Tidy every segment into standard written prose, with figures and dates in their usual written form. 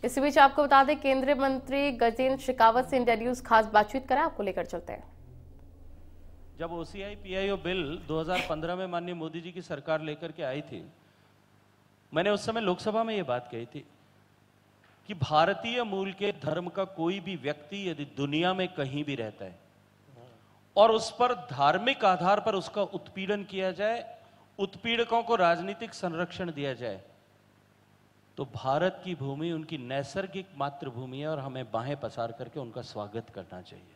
इसी बीच आपको बता दें, केंद्रीय मंत्री गजेंद्र शेखावत से इंडिया न्यूज खास बातचीत करा, आपको लेकर चलते हैं। जब ओसीआई पीआईओ बिल 2015 में माननीय मोदी जी की सरकार लेकर के आई थी, मैंने उस समय लोकसभा में यह बात कही थी कि भारतीय मूल के धर्म का कोई भी व्यक्ति यदि दुनिया में कहीं भी रहता है और उस पर धार्मिक आधार पर उसका उत्पीड़न किया जाए, उत्पीड़कों को राजनीतिक संरक्षण दिया जाए, तो भारत की भूमि उनकी नैसर्गिक मातृभूमि है और हमें बाहें पसार करके उनका स्वागत करना चाहिए।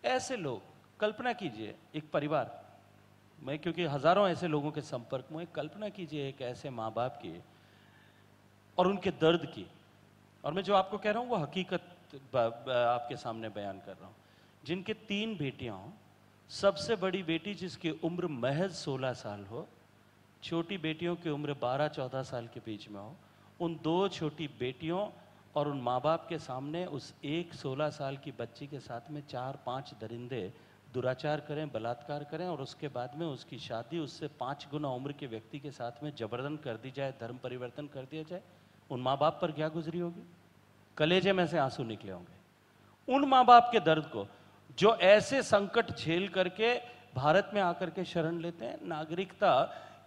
ऐसे लोग, कल्पना कीजिए एक परिवार, मैं क्योंकि हजारों ऐसे लोगों के संपर्क में, कल्पना कीजिए एक ऐसे माँ बाप की और उनके दर्द की, और मैं जो आपको कह रहा हूं वो हकीकत आपके सामने बयान कर रहा हूं, जिनके 3 बेटियां हों, सबसे बड़ी बेटी जिसकी उम्र महज 16 साल हो, छोटी बेटियों की उम्र 12-14 साल के बीच में हो, उन 2 छोटी बेटियों और उन माँ बाप के सामने उस एक 16 साल की बच्ची के साथ में 4-5 दरिंदे दुराचार करें, बलात्कार करें और उसके बाद में उसकी शादी उससे 5 गुना उम्र के व्यक्ति के साथ में जबरदन कर दी जाए, धर्म परिवर्तन कर दिया जाए, उन माँ बाप पर क्या गुजरी होगी? कलेजे में से आंसू निकले होंगे। उन माँ बाप के दर्द को जो ऐसे संकट झेल करके भारत में आकर के शरण लेते हैं, नागरिकता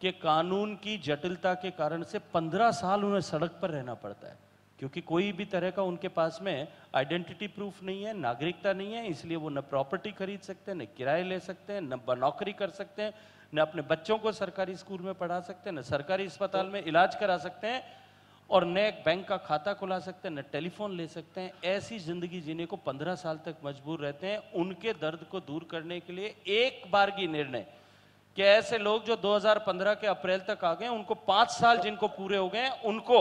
के कानून की जटिलता के कारण से 15 साल उन्हें सड़क पर रहना पड़ता है, क्योंकि कोई भी तरह का उनके पास में आइडेंटिटी प्रूफ नहीं है, नागरिकता नहीं है, इसलिए वो न प्रॉपर्टी खरीद सकते हैं, न किराए ले सकते हैं, न नौकरी कर सकते हैं, न अपने बच्चों को सरकारी स्कूल में पढ़ा सकते हैं, न सरकारी अस्पताल में इलाज करा सकते हैं, और न एक बैंक का खाता खुला सकते हैं, न टेलीफोन ले सकते हैं। ऐसी जिंदगी जीने को 15 साल तक मजबूर रहते हैं। उनके दर्द को दूर करने के लिए एक बार की निर्णय कि ऐसे लोग जो 2015 के अप्रैल तक आ गए, उनको 5 साल जिनको पूरे हो गए, उनको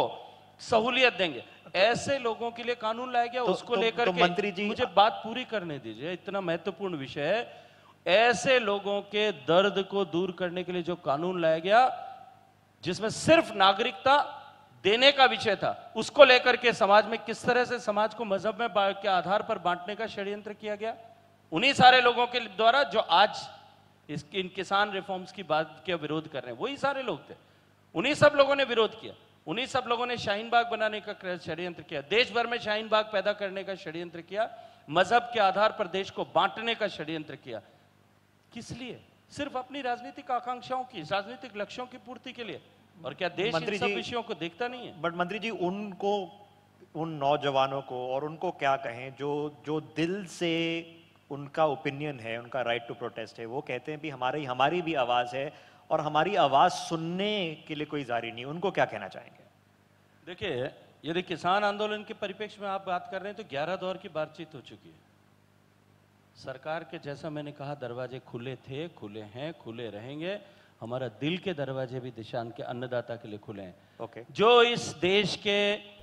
सहूलियत देंगे। ऐसे लोगों के लिए कानून लाया गया, उसको लेकर के मंत्री जी, मुझे बात पूरी करने दीजिए, इतना महत्वपूर्ण विषय है। ऐसे लोगों के दर्द को दूर करने के लिए जो कानून लाया गया, जिसमें सिर्फ नागरिकता देने का विषय था, उसको लेकर के समाज में किस तरह से समाज को मजहब में के आधार पर बांटने का षड्यंत्र किया गया, उन्हीं सारे लोगों के द्वारा जो आज इन किसान रिफॉर्म्स की बात के विरोध कर रहे हैं, वही सारे लोग थे। उन्हीं सब लोगों ने विरोध किया, उन्हीं सब लोगों ने शाहीन बाग बनाने का षड्यंत्र किया, देश भर में शाहीन बाग पैदा करने का षड्यंत्र किया, मजहब के आधार पर देश को बांटने का षड्यंत्र किया। किस लिए? सिर्फ अपनी राजनीतिक आकांक्षाओं की, राजनीतिक लक्ष्यों की पूर्ति के लिए। और क्या देश इन सब विषयों को देखता नहीं है? बट मंत्री जी, उनको, उन नौजवानों को और उनको क्या कहें जो दिल से उनका ओपिनियन है, उनका राइट टू प्रोटेस्ट है, वो कहते हैं भी हमारी भी आवाज है और हमारी आवाज सुनने के लिए कोई जारी नहीं, उनको क्या कहना चाहेंगे? देखिए, यदि किसान आंदोलन के परिप्रेक्ष्य में आप बात कर रहे हैं तो 11 दौर की बातचीत हो चुकी है। सरकार के, जैसा मैंने कहा, दरवाजे खुले थे, खुले हैं, खुले रहेंगे। हमारा दिल के दरवाजे भी दिशान के अन्नदाता के लिए खुले हैं। जो इस देश के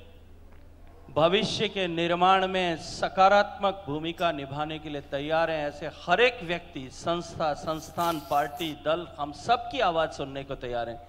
भविष्य के निर्माण में सकारात्मक भूमिका निभाने के लिए तैयार हैं, ऐसे हर एक व्यक्ति, संस्था, संस्थान, पार्टी, दल, हम सब की आवाज सुनने को तैयार हैं।